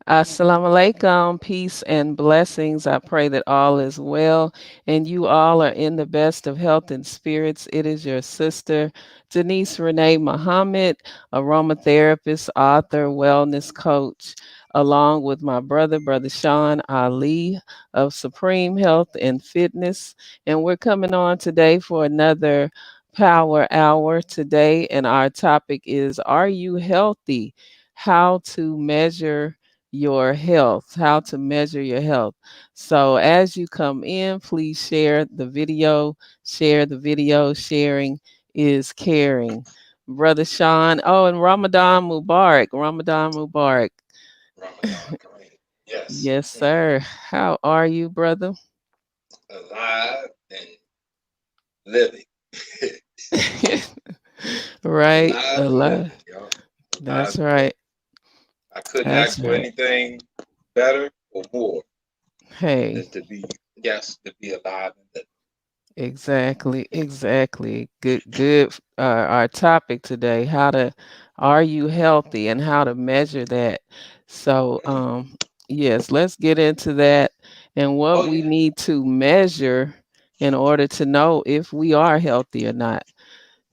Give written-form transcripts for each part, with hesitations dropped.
Assalamu alaikum, peace and blessings. I pray that all is well and you all are in the best of health and spirits. It is your sister, DeNise Renee Muhammad, aromatherapist, author, wellness coach, along with my brother Sean Ali of Supreme Health and Fitness. And we're coming on today for another Power Hour today. And our topic is, are you healthy? How to measure your health, how to measure your health. So as you come in, please share the video. Share the video. Sharing is caring. Brother Sean. Oh, and Ramadan Mubarak. Ramadan Mubarak. Ramadan Kareem. Yes. Yes, sir. How are you, brother? Alive and living. Right. Alive and Alive. living, y'all. Alive That's and living. right. I couldn't That's ask for right. anything better or more Hey. than to be, yes, to be alive and living. Exactly, exactly. Good. Our topic today: are you healthy, and how to measure that. So, yes, let's get into that and what Oh, we yeah. need to measure in order to know if we are healthy or not.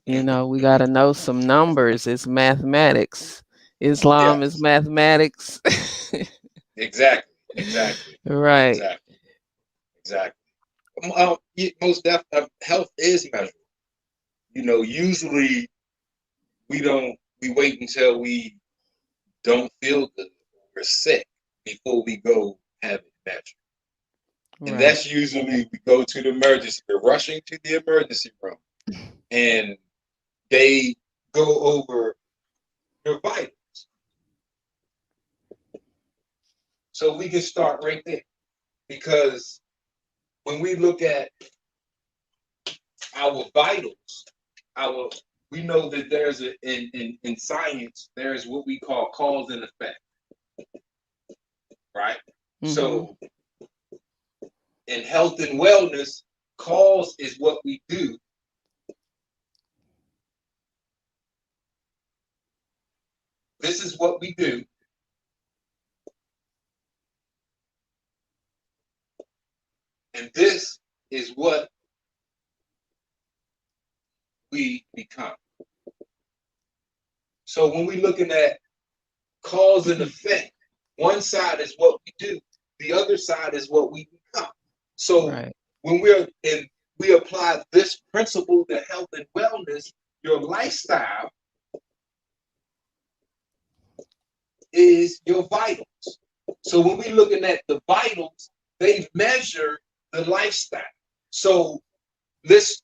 We got to know some numbers. It's mathematics. Islam is Yes. mathematics. Exactly. Exactly. Right. Exactly. Exactly. Most health is measurable. Usually we wait until we don't feel good or we're sick before we go have it measured. And Right. that's usually we go to the emergency. We're rushing to the emergency room and they go over your vitals. So we can start right there. Because when we look at our vitals, our we know that there's in science, there's what we call cause and effect, right? Mm-hmm. So in health and wellness, cause is what we do. This is what we do, and this is what we become. So when we're looking at cause and effect, one side is what we do, the other side is what we become. So Right. when we apply this principle to health and wellness, your lifestyle is your vitals. So when we're looking at the vitals, they measure the lifestyle. So this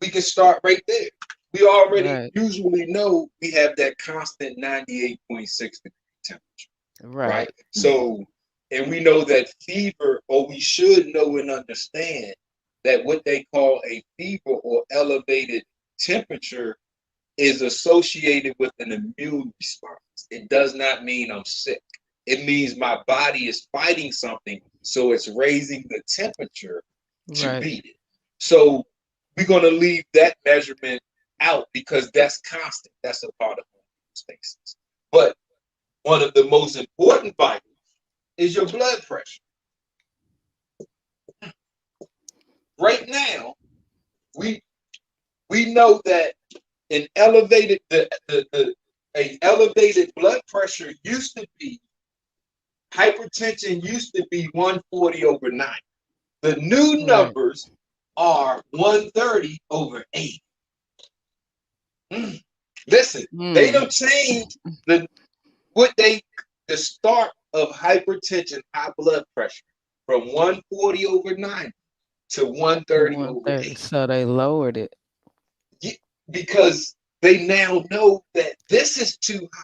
we can start right there. We already Right. usually know we have that constant 98.6 degree temperature, right? Right. So, and we know that fever, or we should know and understand that what they call a fever or elevated temperature is associated with an immune response. It does not mean I'm sick. It means my body is fighting something, so it's raising the temperature to Right. beat it. So we're going to leave that measurement out because that's constant. That's a part of homeostasis. But one of the most important vitals is your blood pressure. Right now, we we know that an elevated the a elevated blood pressure used to be hypertension used to be 140 over 90. The new Right. numbers are 130 over 80. Mm. Listen, they Mm. don't change the what they the start of hypertension, high blood pressure from 140 over 90 to To 130 over 130. 80. So they lowered it. Because they now know that this is too high.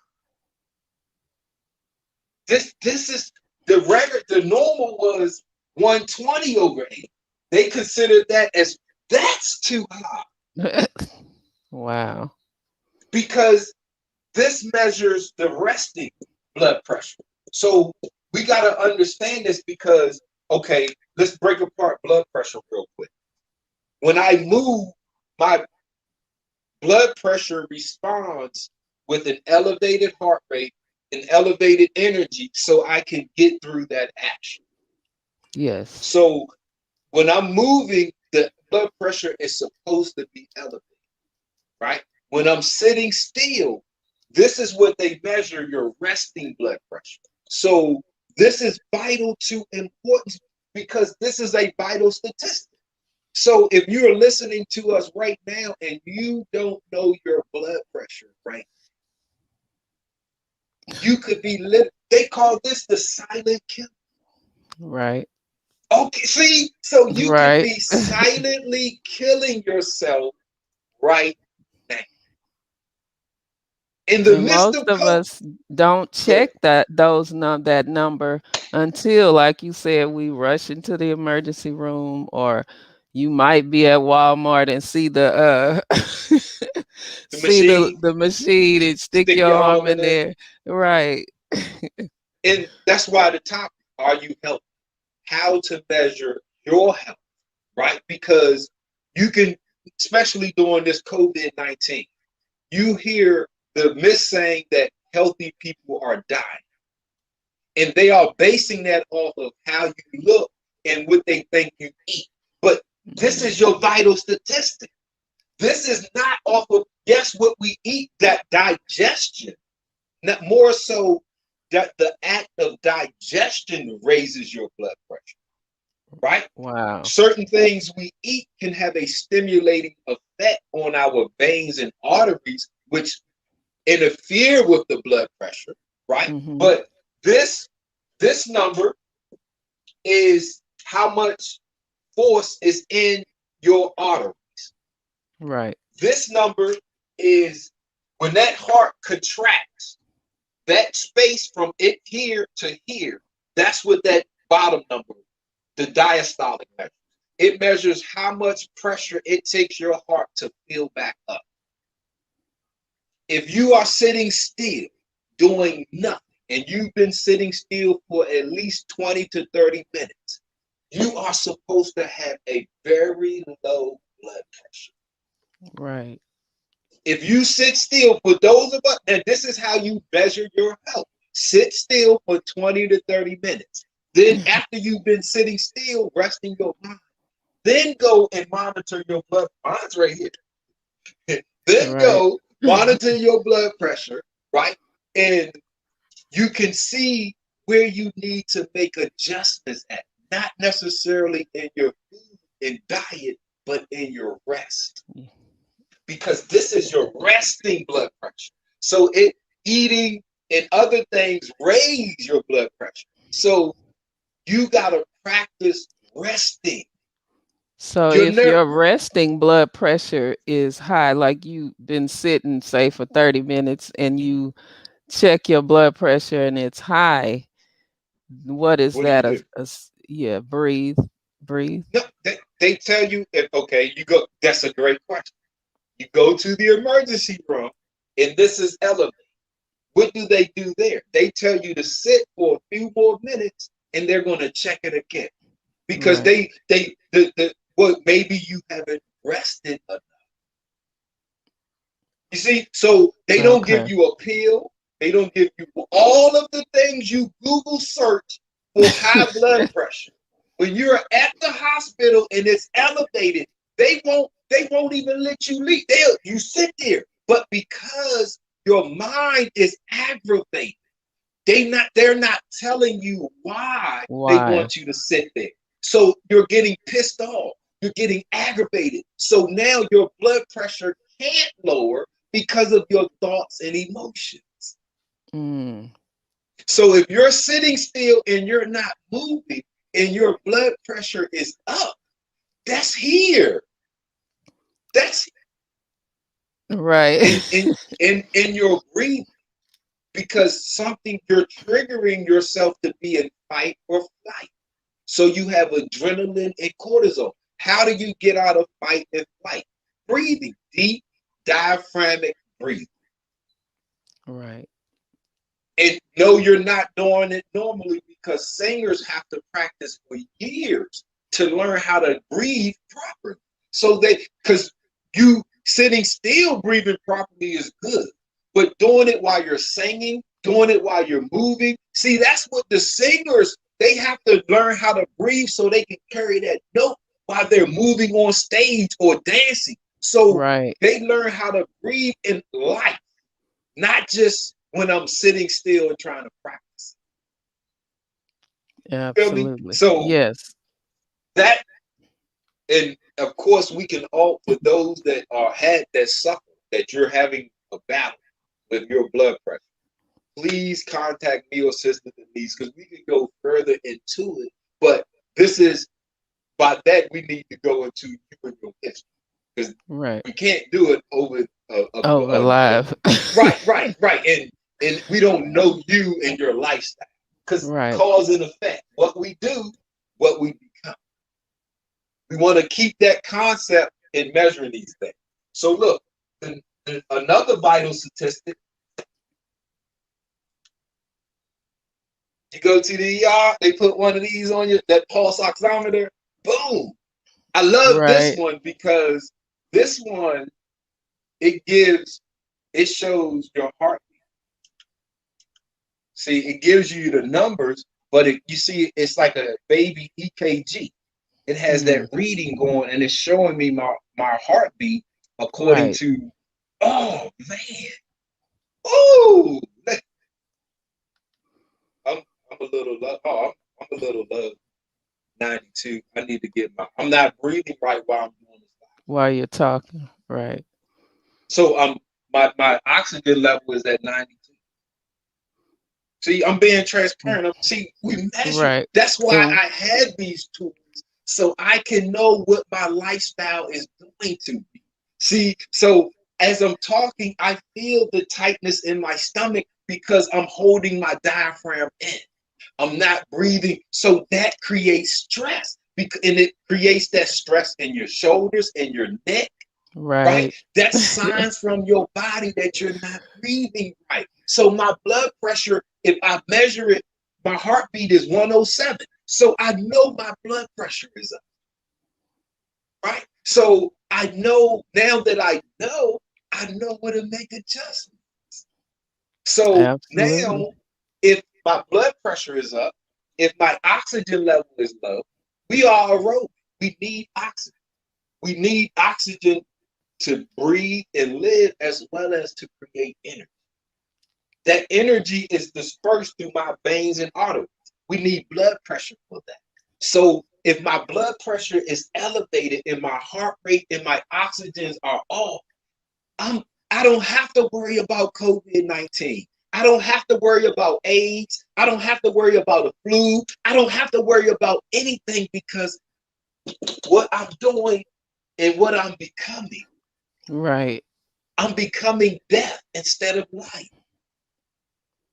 This is the record. The normal was 120 over 80. They considered that as that's too high Wow. because this measures the resting blood pressure. So we got to understand this because, okay, let's break apart blood pressure real quick. When I move, my blood pressure responds with an elevated heart rate an elevated energy so I can get through that action. Yes. So when I'm moving, the blood pressure is supposed to be elevated, right? When I'm sitting still, this is what they measure, your resting blood pressure. So this is vital to importance because this is a vital statistic. So if you're listening to us right now and you don't know your blood pressure, right? You could be they call this the silent killer. Right. Okay, see, so you could Right. be silently killing yourself right now in the And midst most of of COVID. us don't Go ahead. check that number until, like you said, we rush into the emergency room, or you might be at Walmart and see the The see the machine, the machine and stick stick your your arm arm in in there. there. Right. And that's why the topic, are you healthy? How to measure your health, right? Because you can, especially during this COVID-19, you hear the myth saying that healthy people are dying. And they are basing that off of how you look and what they think you eat. But this is your vital statistic. This is not off of, yes, what we eat, that digestion. Not more so that the act of digestion raises your blood pressure, right? Wow. Certain things we eat can have a stimulating effect on our veins and arteries, which interfere with the blood pressure, right? Mm-hmm. But this this number is how much force is in your artery. Right. This number is when that heart contracts, that space from it here to here, that's what that bottom number, the diastolic measures. It measures how much pressure it takes your heart to fill back up. If you are sitting still, doing nothing, and you've been sitting still for at least 20 to 30 minutes, you are supposed to have a very low blood pressure. Right. If you sit still, for those of us, and this is how you measure your health, sit still for 20 to 30 minutes. Then, after you've been sitting still, resting your mind, then go and monitor your blood. Mine's right here. Then Right. go monitor your blood pressure, right? And you can see where you need to make adjustments at, not necessarily in your food and diet, but in your rest, because this is your resting blood pressure. So it eating and other things raise your blood pressure. So you gotta practice resting. So Your if nerve. your resting blood pressure is high, like you've been sitting, say, for 30 minutes and you check your blood pressure and it's high, what is What do you that? do? Yeah, breathe, breathe. No, they tell you if okay, you go. That's a great question. You go to the emergency room, and this is elevated. What do they do there? They tell you to sit for a few more minutes, and they're going to check it again because Right. the well, maybe you haven't rested enough. You see, so they don't give Okay. you a pill. They don't give you all of the things you Google search for high blood pressure. When you're at the hospital and it's elevated, they won't even let you leave. You sit there. But because your mind is aggravated, they're not telling you why they Why? want you to sit there. So you're getting pissed off. You're getting aggravated. So now your blood pressure can't lower because of your thoughts and emotions. Mm. So if you're sitting still and you're not moving and your blood pressure is up, that's here. That's Right. in your breathing because something you're triggering yourself to be in fight or flight. So you have adrenaline and cortisol. How do you get out of fight and flight? Breathing, deep diaphragmatic breathing. Right. And no, you're not doing it normally because singers have to practice for years to learn how to breathe properly. So because you sitting still breathing properly is good, but doing it while you're singing doing it while you're moving. See, that's what the singers, they have to learn how to breathe so they can carry that note while they're moving on stage or dancing. So Right. they learn how to breathe in life, not just when I'm sitting still and trying to practice. You feel me? Absolutely. So Yes. that, and of course, we can all, for those that are had that suffer, that you're having a battle with your blood pressure, please contact me or Sister Denise because we can go further into it. But this is, by that we need to go into you and your history because Right. we can't do it over Over live. right, and we don't know you and your lifestyle because Right. cause and effect, what we do, what we become. We want to keep that concept in measuring these things. So look, another vital statistic. You go to the ER, they put one of these on you, that pulse oximeter, boom. I love this Right. one because this one, it shows your heartbeat. See, it gives you the numbers, but you see, it's like a baby EKG. It has that Mm. reading going, and it's showing me my heartbeat according Right. to, oh man, oh, I'm, I'm a little low. Oh, I'm a little low. 92. I need to get I'm not breathing right while I'm doing this. While you're talking. Right. So my oxygen level is at 92. See, I'm being Mm. transparent. See, we measure. Right. That's why And I had these tools so I can know what my lifestyle is going to be. See, so as I'm talking, I feel the tightness in my stomach because I'm holding my diaphragm in. I'm not breathing. So that creates stress. And it creates that stress in your shoulders and your neck, right? right. That's signs from your body that you're not breathing right. So my blood pressure, if I measure it, my heartbeat is 107. So I know my blood pressure is up, right? So I know now that I know where to make adjustments. So Absolutely. now, if my blood pressure is up, if my oxygen level is low, we are aerobic. We need oxygen. We need oxygen to breathe and live as well as to create energy. That energy is dispersed through my veins and arteries. We need blood pressure for that. So if my blood pressure is elevated and my heart rate and my oxygens are off, I don't have to worry about COVID-19. I don't have to worry about AIDS. I don't have to worry about the flu. I don't have to worry about anything because what I'm doing and what Right. I'm becoming death instead of life,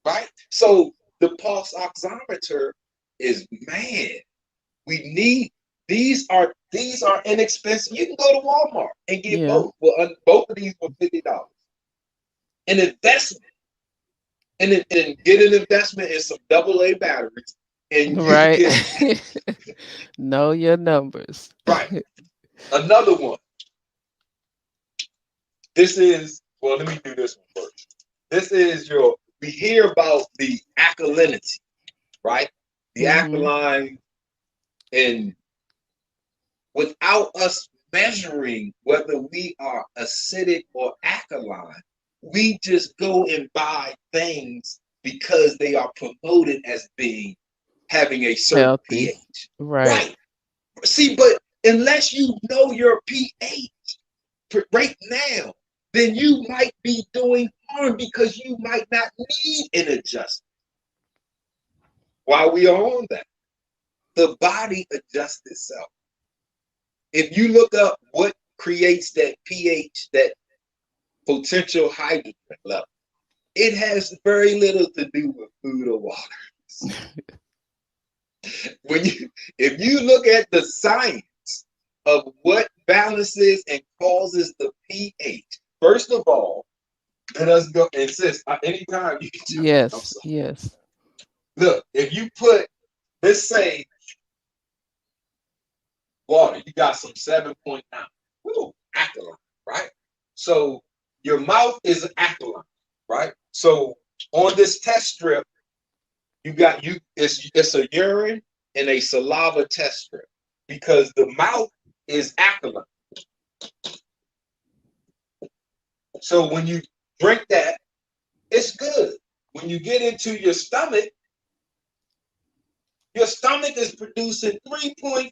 right? So the pulse oximeter is, man, we need, these are inexpensive. You can go to Walmart and get Yeah. both. Well, both of these for $50. An investment, and get an investment in some AA batteries, and you Right. can, Know your numbers. right. Another one. This is, well, let me do this one first. This is we hear about the alkalinity, right? The Mhm. alkaline, and without us measuring whether we are acidic or alkaline, we just go and buy things because they are promoted as being having a certain Healthy. pH. Right. Right. See, but unless you know your pH right now, then you might be doing harm because you might not need an adjustment. While we are on that, the body adjusts itself. If you look up what creates that pH, that potential hydrogen level, it has very little to do with food or water. If you look at the science of what balances and causes the pH, first of all, let us go insist. Anytime you can jump in, I'm Yes. sorry. Yes. Look, if you put, let's say, water, you got some 7.9. Woo, alkaline, right? So your mouth is alkaline, right? So On this test strip, it's a urine and a saliva test strip because the mouth is alkaline. So when you drink that, it's good. When you get into your stomach is producing 3.5.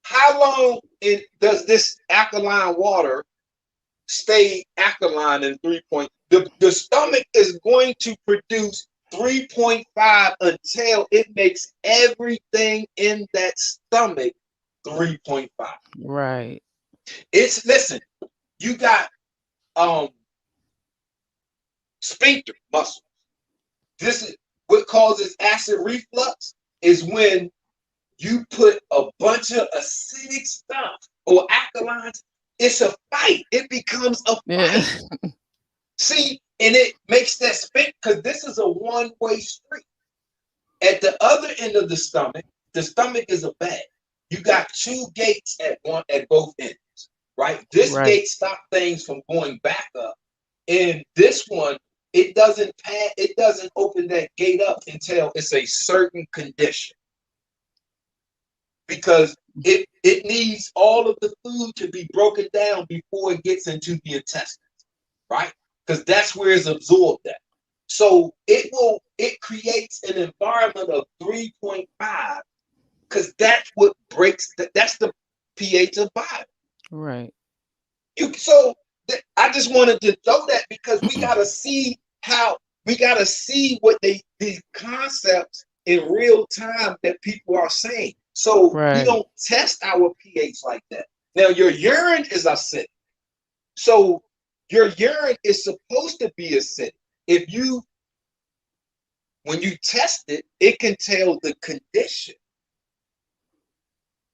How long does this alkaline water stay alkaline in 3. The stomach is going to produce 3.5 until it makes everything in that stomach 3.5. Right. Listen, you got sphincter muscle. This is what causes acid reflux, is when you put a bunch of acidic stuff or alkalines. It's a fight. It becomes a Yeah. fight. See, and it makes that sphincter, because this is a one-way street. At the other end of the stomach is a bag. You got two gates at both ends, right? This Right. gate stops things from going back up, and this one, it doesn't open that gate up until it's a certain condition, because it needs all of the food to be broken down before it gets into the intestines, right? Because that's where it's absorbed at. So it creates an environment of 3.5, because that's what that's the pH of body. Right. I just wanted to know that, because we gotta see what these concepts in real time that people are saying. So we Right. don't test our pH like that. Now your urine is acidic. So your urine is supposed to be acidic. When you test it, it can tell the condition.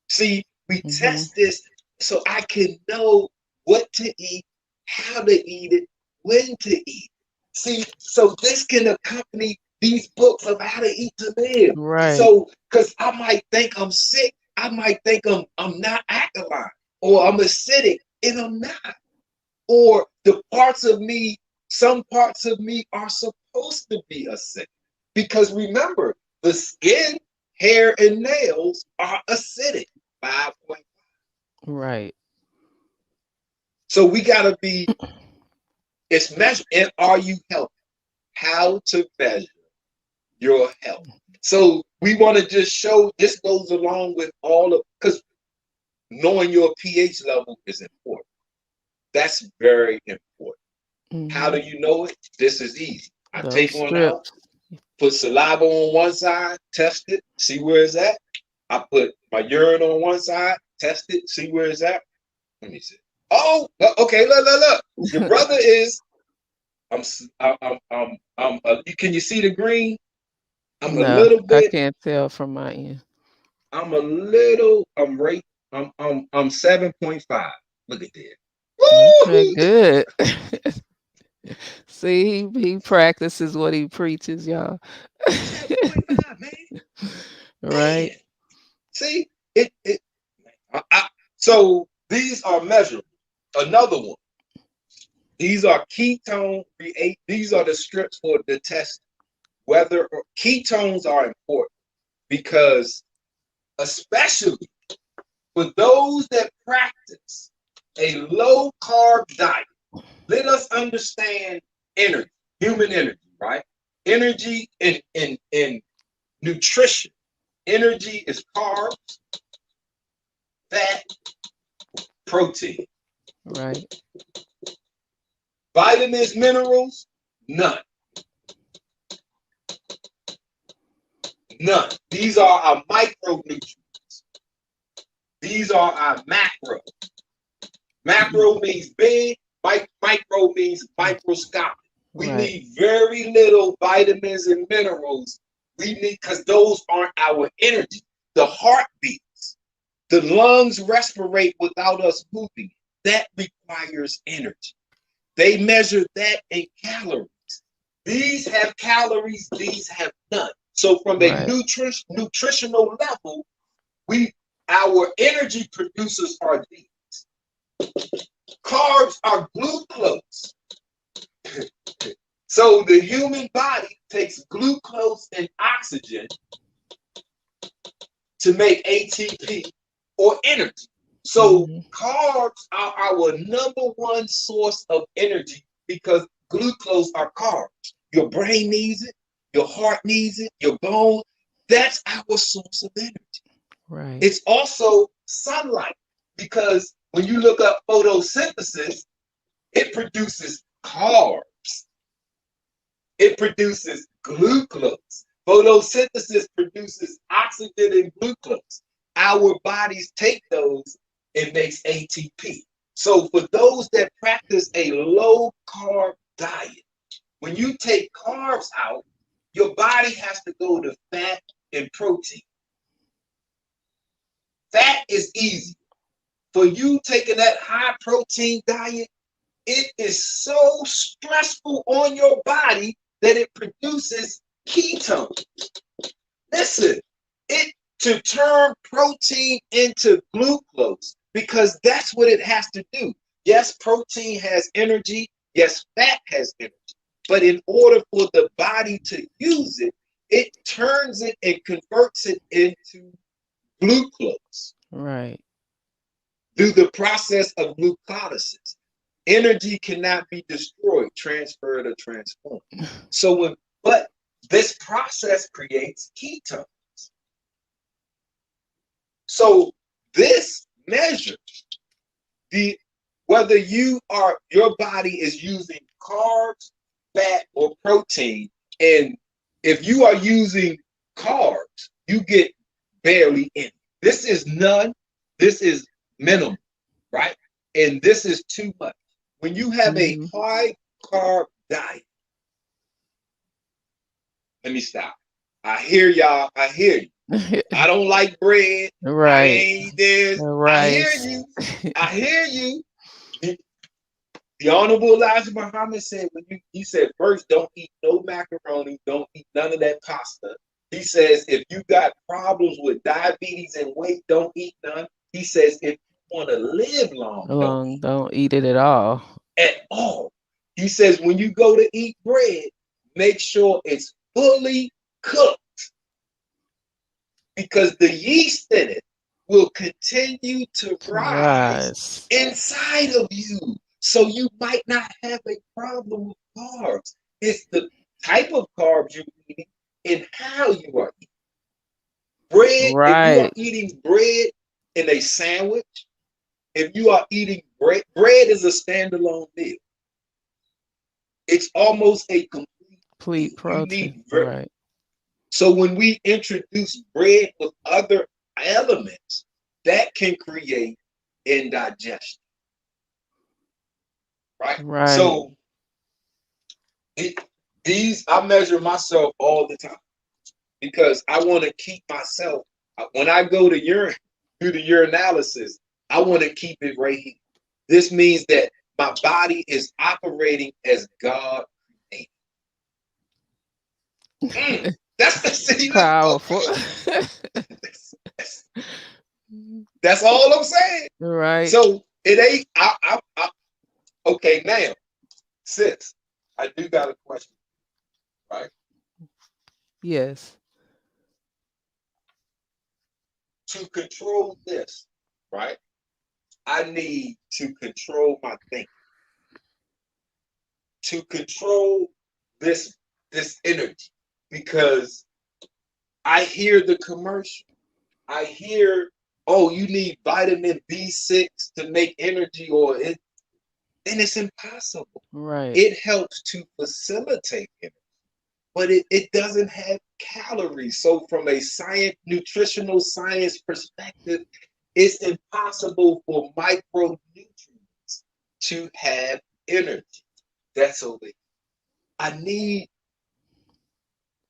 See, we test this so I can know what to eat, how to eat it, when to eat. See, so this can accompany these books of how to eat to live. Right. So, because I might think I'm sick, I might think I'm not alkaline, or I'm acidic, and I'm not. Or some parts of me are supposed to be acidic. Because remember, the skin, hair, and nails are acidic. 5.5. Right. So we gotta be. It's measured. And are you healthy? How to measure your health. So we want to just show. This goes along with all of, because knowing your pH level is important. That's very important. How do you know it? This is easy. I Those take one out, strips. put saliva on one side, test it, see where it's at. I put my urine on one side, test it, see where it's at. Let me see. Oh, okay. Look. Your brother is. Can you see the green? I'm a No, little I bit. can't tell from my end. I'm a little. I'm right. I'm 7.5. Look at that. Woo! Okay, good. See, he practices what he preaches, y'all. 7.5, man. Man. Right. See it. So these are measurables. Another one. These are ketone create. These are the strips for the test whether ketones are important, because especially for those that practice a low carb diet, let us understand energy, human energy, right? Energy in nutrition. Energy is carbs, fat, protein. Right. Vitamins, minerals, none. None. These are our micronutrients. These are our macro. Macro means big, micro means microscopic. We Right. need very little vitamins and minerals. We need, because those aren't our energy. The heart beats. The lungs respirate without us moving. That requires energy. They measure that in calories. These have calories, these have none. So from a Right. nutritional level, our energy producers are these. Carbs are glucose. So the human body takes glucose and oxygen to make ATP or energy. So Mm-hmm. carbs are our number one source of energy because glucose are carbs. Your brain needs it, your heart needs it, your bone. That's our source of energy. Right. It's also sunlight because when you look up photosynthesis, it produces carbs. It produces glucose. Photosynthesis produces oxygen and glucose. Our bodies take those and makes ATP. So for those that practice a low carb diet, when you take carbs out, your body has to go to fat and protein. Fat is easy. For you taking that high protein diet, it is so stressful on your body that it produces ketones. Listen, it to turn protein into glucose because that's what it has to do. Yes, protein has energy. Yes, fat has energy. But in order for the body to use it, it turns it and converts it into glucose Right. through the process of glucolysis. Energy cannot be destroyed, transferred, or transformed. But this process creates ketones. So this measures the whether your body is using carbs, fat, or protein. And if you are using carbs, you get barely any. This is none. This is minimum, right? And this is too much. When you have a Mm-hmm. high carb diet, let me stop. I hear y'all. I hear you. I don't like bread. I Right. ain't this. I hear Rice. you. I hear you. The Honorable Elijah Muhammad said, he said, first, don't eat no macaroni, don't eat none of that pasta. He says, if you got problems with diabetes and weight, don't eat none. He says, if you want to live long, don't Long, eat don't eat it at all. at all. He says, when you go to eat bread, make sure it's fully cooked because the yeast in it will continue to To rise rise. inside of you. So you might not have a problem with carbs. It's the type of carbs you're eating and how you are eating. Bread, if you are Right. eating bread in a sandwich, if you are eating bread is a standalone meal. It's almost a complete meal. Complete You protein. need Right. so when we introduce bread with other elements, that can create indigestion, right? Right. So these I measure myself all the time because I want to keep myself when I go to do the urinalysis, I want to keep it right here. This means that my body is operating as God created. That's the see. Powerful. That's all I'm saying. Right. So it ain't. Okay, now, sis, I do got a question, right? Yes. To control this, right? I need to control my thinking, to control this energy, because I hear the commercial. I hear, oh, you need vitamin B6 to make energy, and it's impossible. Right. It helps to facilitate energy, but it doesn't have calories. So from a nutritional science perspective, it's impossible for micronutrients to have energy. That's over. I need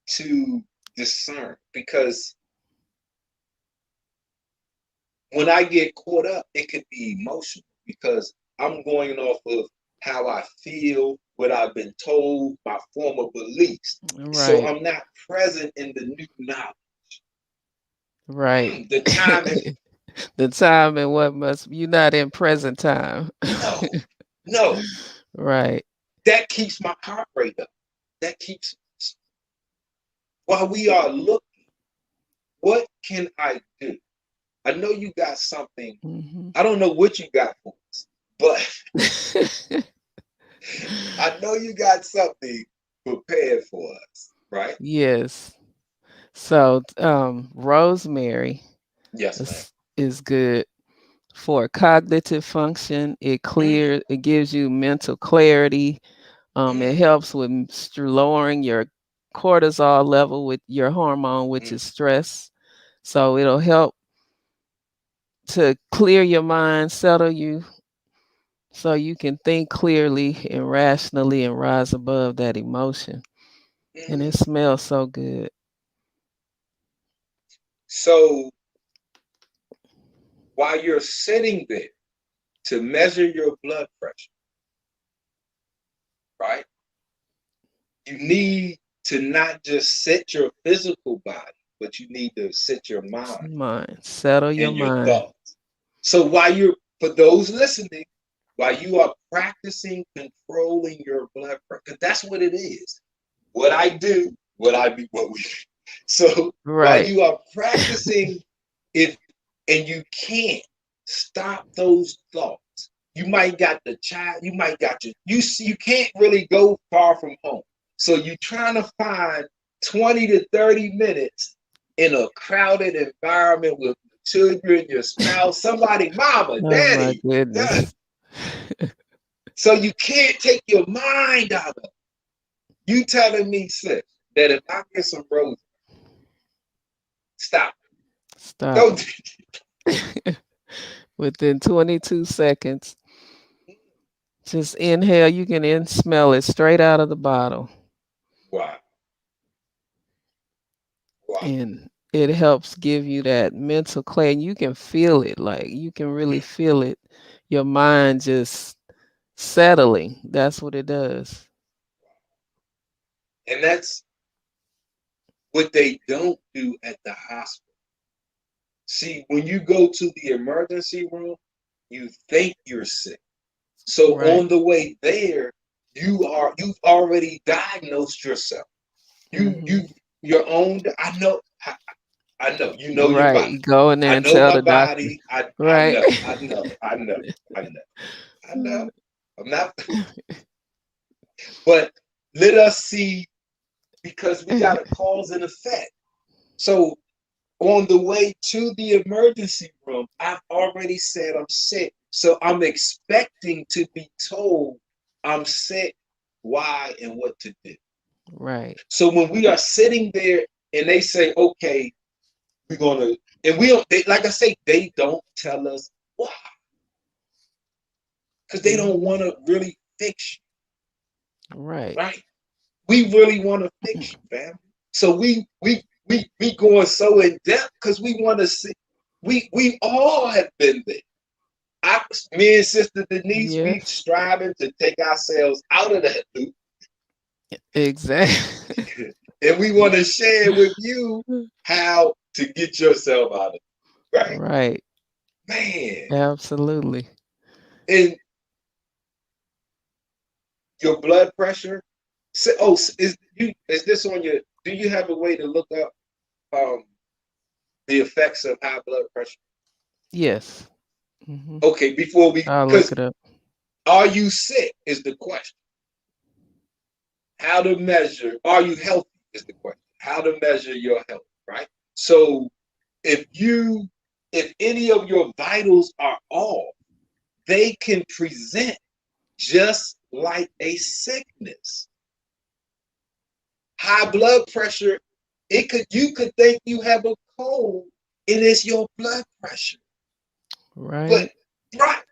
to discern because when I get caught up, it could be emotional because I'm going off of how I feel, what I've been told, my former beliefs. So Right. I'm not present in the new knowledge. Right. The time and The time and what must you're not in present time. no, no. Right. that keeps my heart rate up. That keeps, while we are looking, what can I do? I know you got something. Mm-hmm. I don't know what you got for us, but I know you got something prepared for us, right? Yes. So, rosemary Yes, ma'am. is good for cognitive function. It Mm, clears, it gives you mental clarity. It mm, helps with lowering your cortisol level with your hormone, which mm, is stress. So it'll help to clear your mind, settle you, so you can think clearly and rationally and rise above that emotion. And it mm. smells so good. So while you're sitting there to measure your blood pressure, right? You need to not just set your physical body, but you need to set your mind Mind, settle your and your mind. thoughts. So while you're, for those listening, while you are practicing controlling your blood pressure, because that's what it is. What I do, what we. So while Right. you are practicing, if and you can't stop those thoughts, you might got the child, you might got you can't really go far from home. So you're trying to find 20 to 30 minutes in a crowded environment with children, your spouse, somebody, mama, Oh my daddy, dad. goodness. So you can't take your mind out of it. You telling me, sis, that if I get some roses, stop. Stop. Don't. Within 22 seconds, just inhale. You can smell it straight out of the bottle. Wow. Wow. And it helps give you that mental clarity. You can feel it, like you can really feel it. Your mind just settling. That's what it does. And that's what they don't do at the hospital. See, when you go to the emergency room, you think you're sick. So Right. on the way there, you've already diagnosed yourself. Hmm. Your own. I know. You know your Right. body. You go in there I and know tell my the doctor. body. I Right. know. I know. I know. I know. I know. I'm not. But let us see, because we got a cause and effect. So on the way to the emergency room, I've already said I'm sick. So I'm expecting to be told I'm sick, why, and what to do. Right. So when we are sitting there and they say, okay, we're going to, and we don't, like I say, they don't tell us why, because they don't Hmm. want to really fix Right. you, right? We really want to fix you, fam. So we going so in depth because we want to see. We all have been there. Me and Sister DeNise, we Yes. striving to take ourselves out of that loop, Exactly. and we want to share with you how to get yourself out of it. Right, Right. man. Absolutely. And your blood pressure. Oh, is this on your? Do you have a way to look up um, the effects of high blood pressure? Yes. Hmm. Okay, before we, I'll look because it up. are you sick is the question. How to measure, are you healthy is the question. How to measure your health, right? So if you, if any of your vitals are off, they can present just like a sickness. High blood pressure, you could think you have a cold and it's your blood pressure. But Right. right,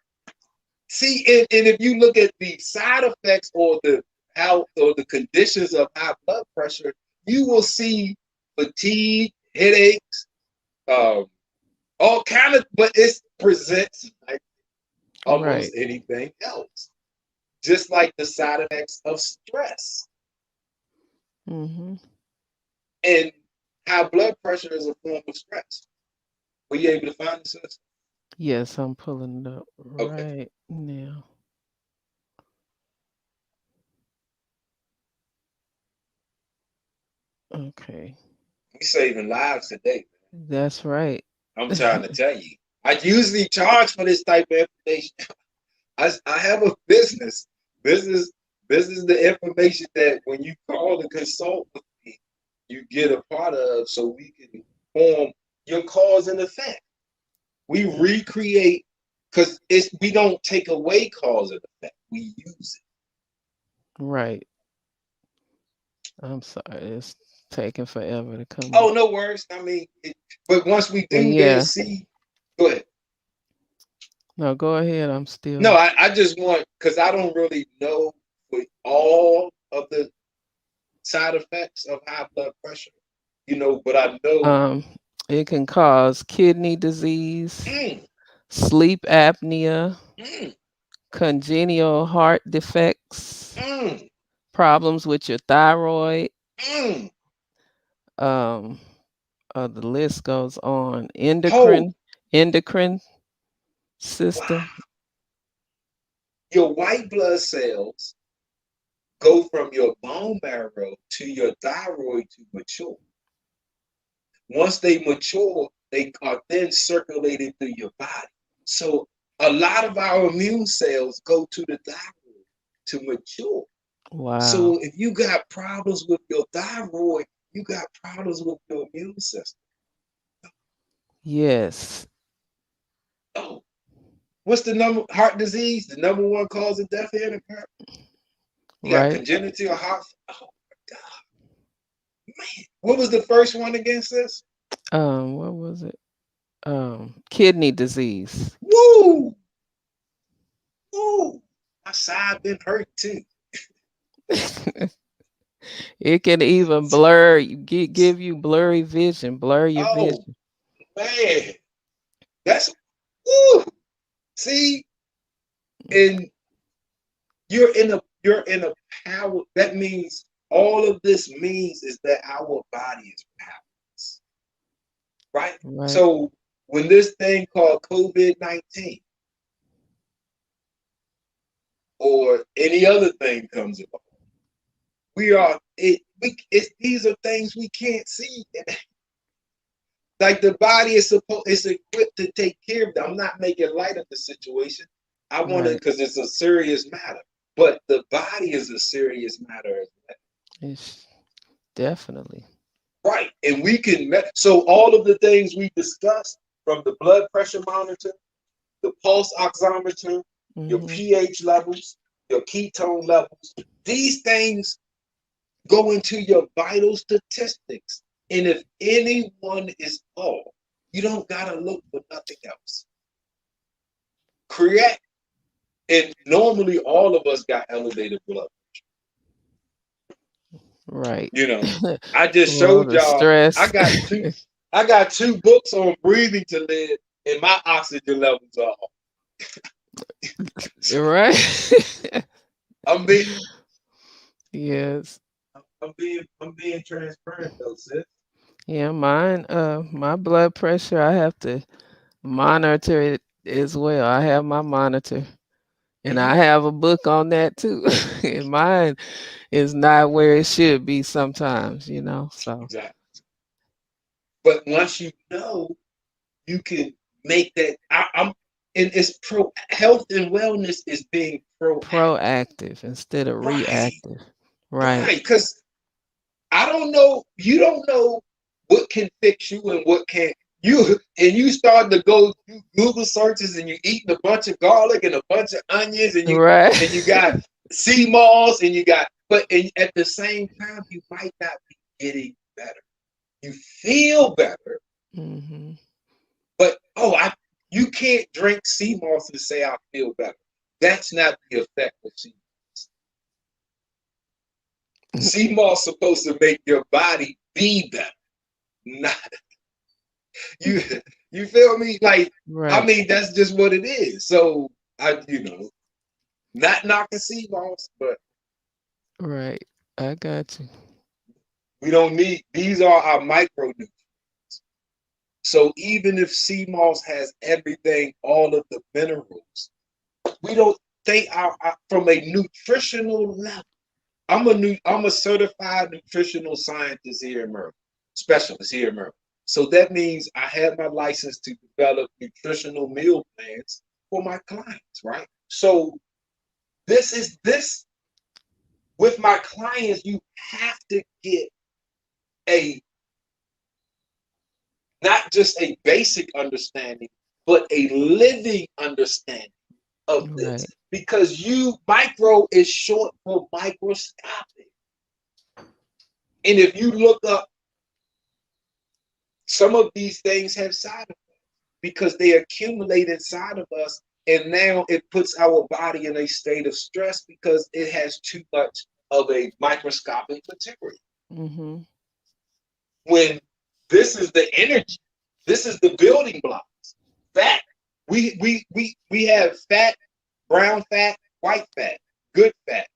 see, and if you look at the side effects or the how or the conditions of high blood pressure, you will see fatigue, headaches, um, all kind of, but it presents like almost Right. anything else, just like the side effects of stress. Hmm. And high blood pressure is a form of stress. Were you able to find this? Yes, I'm pulling it up Okay. right now. Okay. We saving lives today. That's right. I'm trying to tell you. I usually charge for this type of information. I have a business. This is this is the information that when you call to consult with me, you get a part of, so we can form your cause and effect. We recreate, because we don't take away cause and effect. We use Right. I'm sorry. It's taking forever to it. come Oh, up. no worries. I mean, but once we And do that, yeah. see, go ahead. No, go ahead. I'm No, still I just want, because I don't really know with all of the side effects of high blood pressure, but I know. um it can cause kidney disease, Mm, sleep apnea, mm, congenital heart defects, mm, problems with your thyroid. mm. Um, the list goes on. Oh, Endocrine wow. system. Your white blood cells go from your bone marrow to your thyroid to mature. Once they mature, they are then circulated through your body. So a lot of our immune cells go to the thyroid to mature. Wow. So if you got problems with your thyroid, you got problems with your immune system. Yes. Oh, what's the number? Heart disease, the number one cause of death here in America. You got Right. congenital heart. Oh my God, man! What was the first one against this? What was it? Kidney disease. Woo, woo! My side been hurt too. It can even give you blurry vision, blur your Oh vision. man, that's woo. See, and you're in a power. That means all of this means is that our body is powerless, right? Right. So when this thing called COVID-19 or any other thing comes about, we are it. These are things we can't see. Like the body is equipped to take care of them. I'm not making light of the situation. I want to, Right. because it's a serious matter. But the body is a serious matter as well. It's definitely. Right. And we can, so all of the things we discussed, from the blood pressure monitor, the pulse oximeter, your Hmm. pH levels, your ketone levels, these things go into your vital statistics. And if anyone is off, you don't got to look for nothing else. Correct. And normally all of us got elevated blood. Right. You know, I just Well, showed the y'all. I stress. got two. I got two books on breathing to live, and my oxygen levels are off. Right. I'm being, Yes. I'm being transparent though, sis. Yeah, mine, my blood pressure, I have to monitor it as well. I have my monitor and Mm-hmm. I have a book on that too. And mine is not where it should be sometimes, so. Exactly. But once you know, you can make that. And it's pro health and wellness is being proactive. Proactive instead of Right, reactive. Right. right. Because I don't know. You don't know what can fix you and what can't. You start to go do Google searches and you eating a bunch of garlic and a bunch of onions and you Right. got sea moss and but at the same time you might not be getting better. You feel better, Hmm. but you can't drink sea moss and say I feel better. That's not the effect of sea moss. Sea moss supposed to make your body be better, not you you feel me? Like, I Right. mean, that's just what it is. So not knocking sea moss, but Right. I got you. we don't need these are our micronutrients. So even if sea moss has everything, all of the minerals, we don't they are from a nutritional level. I'm a certified nutritional scientist here in Maryland, specialist here in Maryland. So that means I have my license to develop nutritional meal plans for my clients, right? So this with my clients, you have to get a not just a basic understanding, but a living understanding of this. Right. Because you micro is short for microscopic. And if you look up, some of these things have side effects because they accumulate inside of us. And now it puts our body in a state of stress because it has too much of a microscopic material. Mm-hmm. When this is the energy, this is the building blocks. Fat, we have fat, brown fat, white fat, good fat.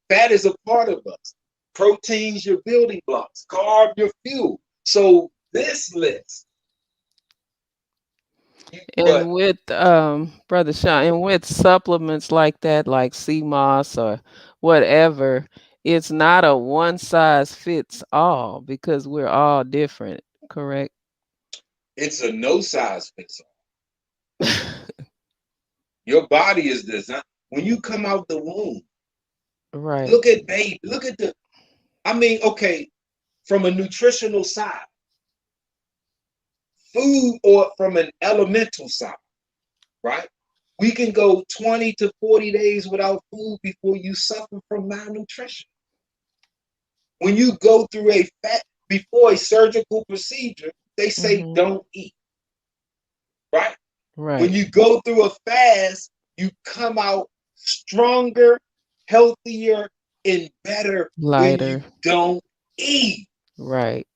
Fat is a part of us. Proteins, your building blocks. Carb, your fuel. So this list, but And with Brother Sean, and with supplements like that, like sea moss or whatever, it's not a one size fits all because we're all different, correct? it's a no size fits all. Your body is designed. When you come out the womb, Right. look at baby, look at the, I mean, okay, from a nutritional side, food, or from an elemental side, right? We can go 20 to 40 days without food before you suffer from malnutrition. When you go through before a surgical procedure, they say Mm-hmm. don't eat, right? When Right. you go through a fast, you come out stronger, healthier, and better when you Lighter. don't eat. Right.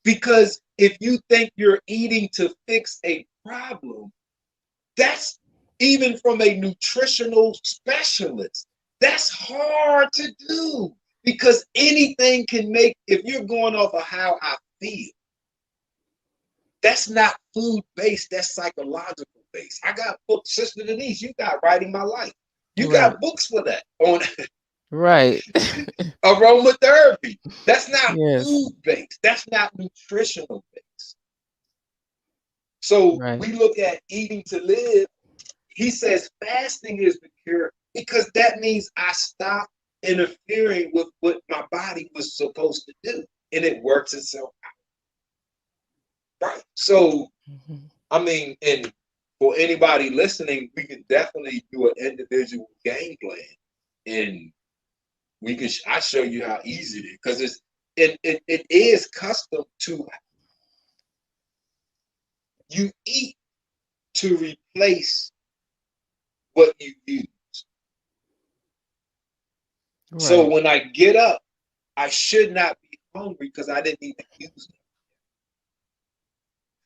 Because if you think you're eating to fix a problem, that's even from a nutritional specialist. That's hard to do because anything can make, if you're going off of how I feel, that's not food based, that's psychological based. I got books, Sister DeNise, you got Writing My Life. You Right. got books for that on Right. aromatherapy. That's not Yes. food based, that's not nutritional based. So Right. we look at eating to live. He says fasting is the cure because that means I stop interfering with what my body was supposed to do and it works itself out. Right. So, Mm-hmm. I mean, and for anybody listening, we can definitely do an individual game plan and I show you how easy it is because it is custom to you eat to replace what you use. So Right. when I get up, I should not be hungry because I didn't even use it.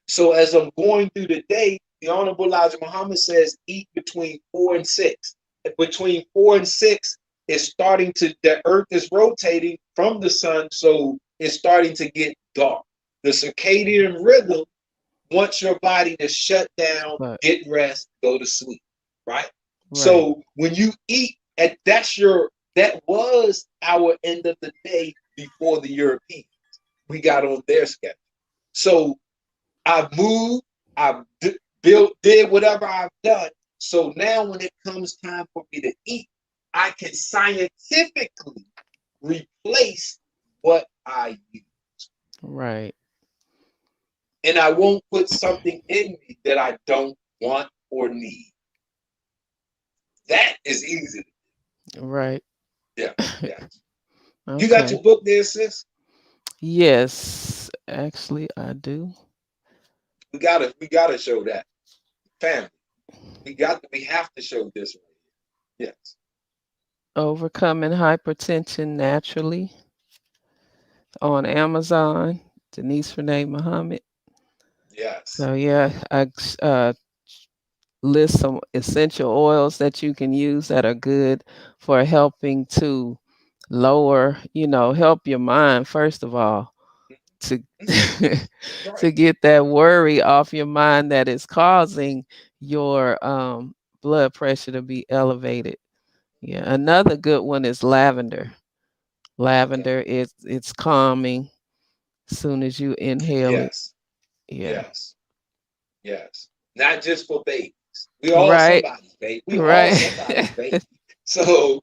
So as I'm going through the day, the Honorable Elijah Muhammad says eat between 4 and 6. Between 4 and 6 is starting to, the earth is rotating from the sun, so it's starting to get dark. The circadian rhythm wants your body to shut down, But get rest, go to sleep, right? right. So when you eat, that was our end of the day before the Europeans. We got on their schedule. So I've moved, I've did whatever I've done. So now when it comes time for me to eat, I can scientifically replace what I use. Right. And I won't put something in me that I don't want or need. That is easy. Right. Yeah, yeah. You got Okay. your book there, sis? Yes. Actually, I do. We gotta show that. Family. We have to show this right here. Yes. Overcoming Hypertension Naturally on Amazon. Denise Renee Muhammad. Yes. So yeah, I list some essential oils that you can use that are good for helping to lower, help your mind first of all to Right. to get that worry off your mind that is causing your blood pressure to be elevated. Yeah. Another good one is lavender. Okay. Lavender is it's calming as soon as you inhale it. Yes. Yeah. Yes. Yes. Not just for babies. We all Right. somebody's baby. We all Right. somebody's baby. So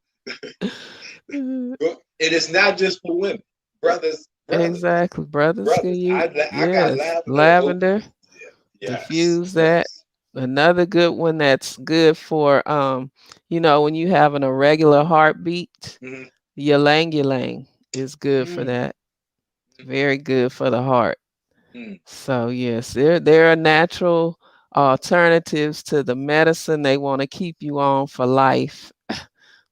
it is not just for women. Brothers, Exactly. Brothers can brothers. use, I got yes, lavender. Oh, lavender. yeah. Yes. Diffuse that. Yes. Another good one that's good for when you having a regular heartbeat, Mm-hmm. ylang ylang is good for Mm-hmm. that. Very good for the heart. Mm-hmm. So yes, there are natural alternatives to the medicine they want to keep you on for life.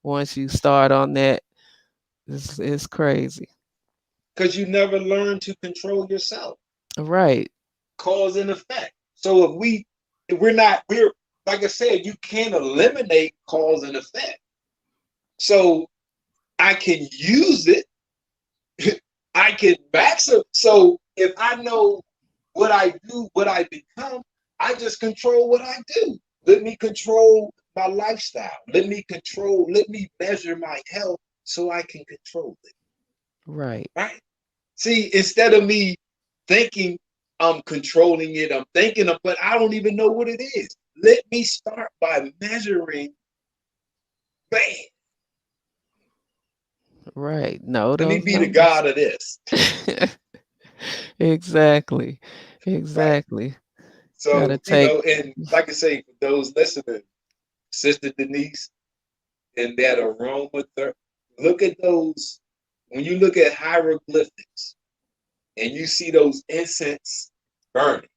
Once you start on that, it's crazy. Because you never learn to control yourself. Right. Cause and effect. So if we're like I said, you can't eliminate cause and effect. So I can use it. I can max it. So if I know what I do, what I become, I just control what I do. Let me control my lifestyle. Let me measure my health so I can control it. Right. Right? See, instead of me thinking I'm controlling it, I'm thinking of, but I don't even know what it is. Let me start by measuring, man, Right. Know let me those be the numbers. God of this. Exactly. Right. Exactly. Gotta So, take. and like I say, for those listening, Sister DeNise and that aromatherapy, look at those, when you look at hieroglyphics and you see those incense burning,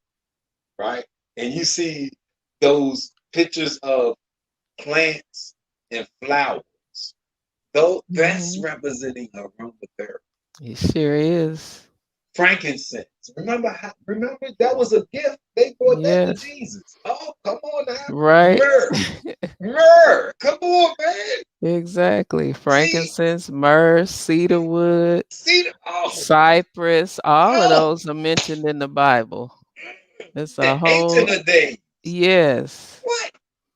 right? And you see those pictures of plants and flowers. Though that's Mhm. representing aromatherapy. It sure is. Frankincense. Remember that was a gift. They brought that to Yes. Jesus. Oh, come on now. Right. Myrrh. Myrrh. Come on, man. Exactly. See, Frankincense, myrrh, cedarwood, see the oh, cypress, all of oh, those are mentioned in the Bible. It's the a ancient whole, of days. yes. What?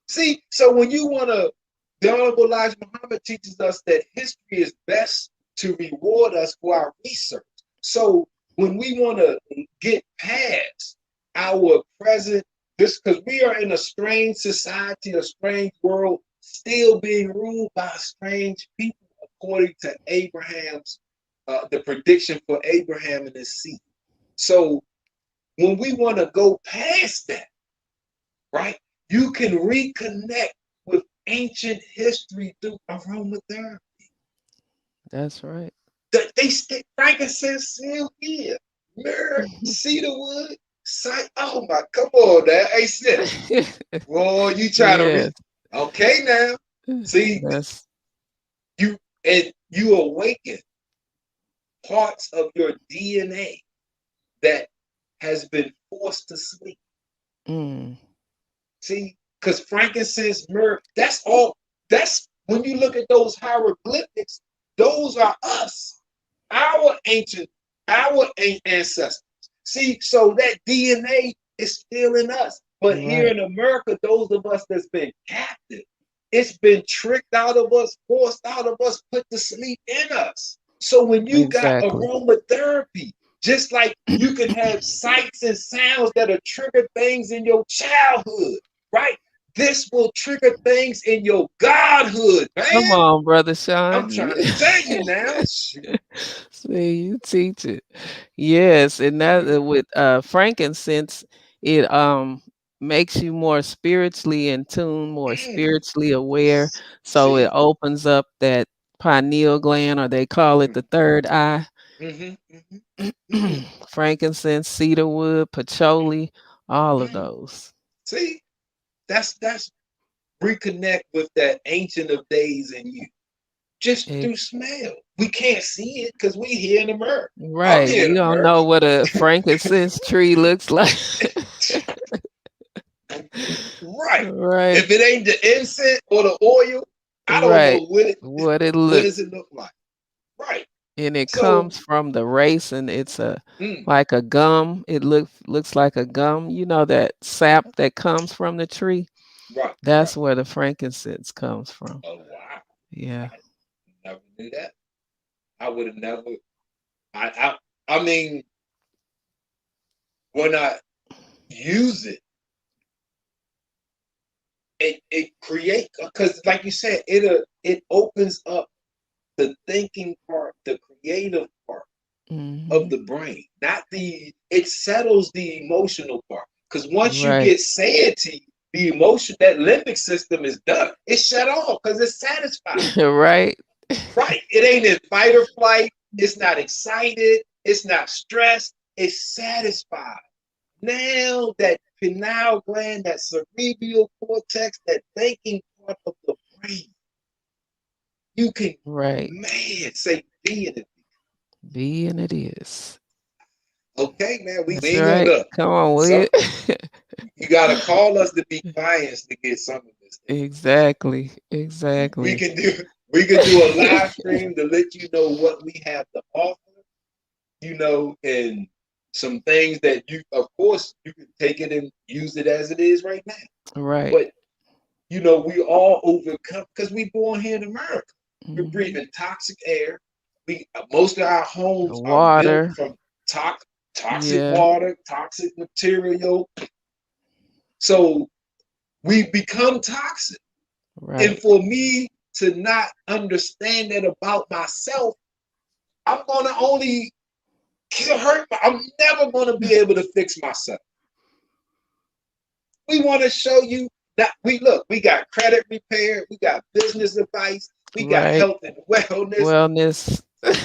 See, so when you want to, the Honorable Elijah Muhammad teaches us that history is best to reward us for our research. So when we want to get past our present, this because we are in a strange society, a strange world, still being ruled by strange people, according to the prediction for Abraham and his seed. So when we want to go past that, right? You can reconnect with ancient history through aromatherapy. That's right. They stick frankincense still here. Myrrh, cedarwood, oh my, come on now. Hey sis. Boy, you trying to Yes. okay now. See, That's you and you awaken parts of your DNA that has been forced to sleep. mm, See, because frankincense, myrrh, that's all. That's when you look at those hieroglyphics, those are us, our ancient, our ancestors. See, so that DNA is still in us. But here right. in America, those of us that's been captive, it's been tricked out of us, forced out of us, put to sleep in us. So when you got Exactly. aromatherapy, just like you can have sights and sounds that'll trigger things in your childhood, right? This will trigger things in your godhood, Come man. on, brother I'm Sean. trying to tell you now. See, you teach it. Yes, and that with frankincense, it makes you more spiritually in tune, more Mm, spiritually aware. So it see, opens up that pineal gland, or they call it the third eye. mm-hmm, mm-hmm, mm, Frankincense, cedarwood, mm, patchouli, all of mm. those. See, that's reconnect with that ancient of days in you. Just through Ex- smell. We can't see it because we here in America. I'm right. here We in don't America. know what a frankincense tree looks like. Right. Right. If it ain't the incense or the oil, I don't Right. know What it what look does it look like. Right. and it So, comes from the raisin. It's a mm, like a gum. It looks like a gum. You know that sap that comes from the tree. right, right. That's where the frankincense comes from. Oh wow. Yeah. I never knew that. I would have never. I. I mean, when I use it, it create because, like you said, it opens up the thinking part, the creative part of Hmm. the brain, not the. It settles the emotional part because once you Right. get satiety, the emotion, that limbic system is done. It's shut off because it's satisfied. Right. Right. It ain't in fight or flight. It's not excited. It's not stressed. It's satisfied. Now that pineal gland, that cerebral cortex, that thinking part of the brain, you can, Right. man, say be in it. Being it is. Okay, man, That's we ain't gonna right. look. Come on, So Will. you gotta call us to be clients to get some of this stuff. Exactly. We Exactly. can do we can do a live stream to let you know what we have to offer, and some things that you, of course, you can take it and use it as it is right now. Right. But we all overcome because we born here in America. We're Hmm. breathing toxic air. We Most of our The homes are built water. from toxic Yeah. water, toxic material. So we become toxic. And Right. for me to not understand that about myself, I'm gonna only hurt. I'm never gonna be able to fix myself. We want to show you that we got credit repair, we got business advice, we got Right. health and wellness, Wellness.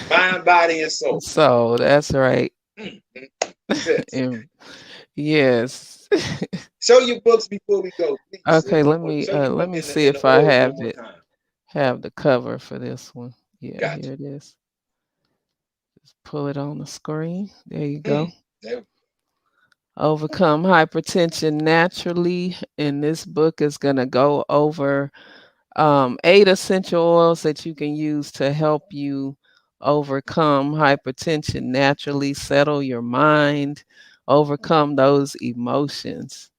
mind, body, and soul. So that's right. Mm, mm, yes. And yes. Show your books before we go, please, Okay, sis. Or show your let book me in see the if I order one have more it. time. Have the cover for this one. Yeah, Gotcha. here it is. Just pull it on the screen. There you go. Mm, there- Overcome hypertension naturally. And this book is going to go over 8 essential oils that you can use to help you overcome hypertension naturally, settle your mind, overcome those emotions.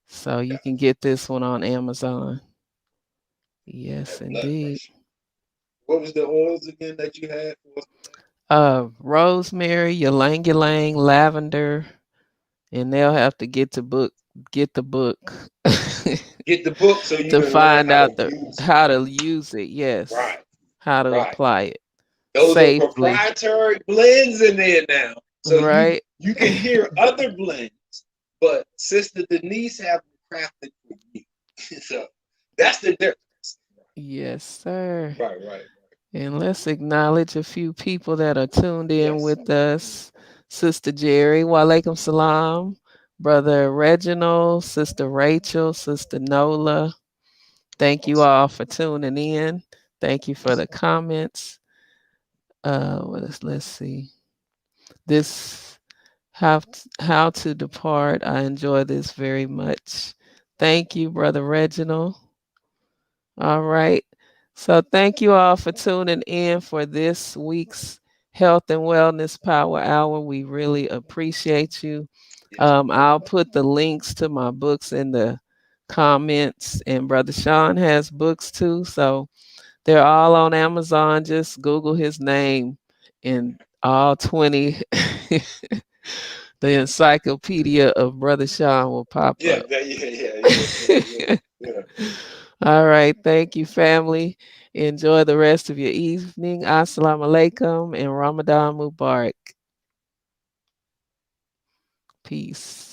So you gotcha. can get this one on Amazon. Yes, That blood indeed. pressure. What was the oils again that you had for us today? Rosemary, ylang ylang, lavender, and they'll have to get the book Get the book so you to can learn find how to out the use it. how to use it. Yes, Right, how to right. apply it Those are safely. proprietary blends in there now. So you Right. you can hear other blends, but Sister DeNise have them crafted for you. So that's the difference. Yes, sir. Right, right, right. And let's acknowledge a few people that are tuned in Yes. with us. Sister Jerry, walaikum salam. Brother Reginald, Sister Rachel, Sister Nola. Thank you Awesome. all for tuning in. Thank you for the Awesome. comments. Let's see. This how to depart. I enjoy this very much. Thank you, Brother Reginald. All right. So thank you all for tuning in for this week's Health and Wellness Power Hour. We really appreciate you. Yes. I'll put the links to my books in the comments, and Brother Sean has books too. So they're all on Amazon. Just Google his name, and all 20, the encyclopedia of Brother Sean will pop Yeah, up. yeah. All right. Thank you, family. Enjoy the rest of your evening. Assalamu alaikum and Ramadan Mubarak. Peace.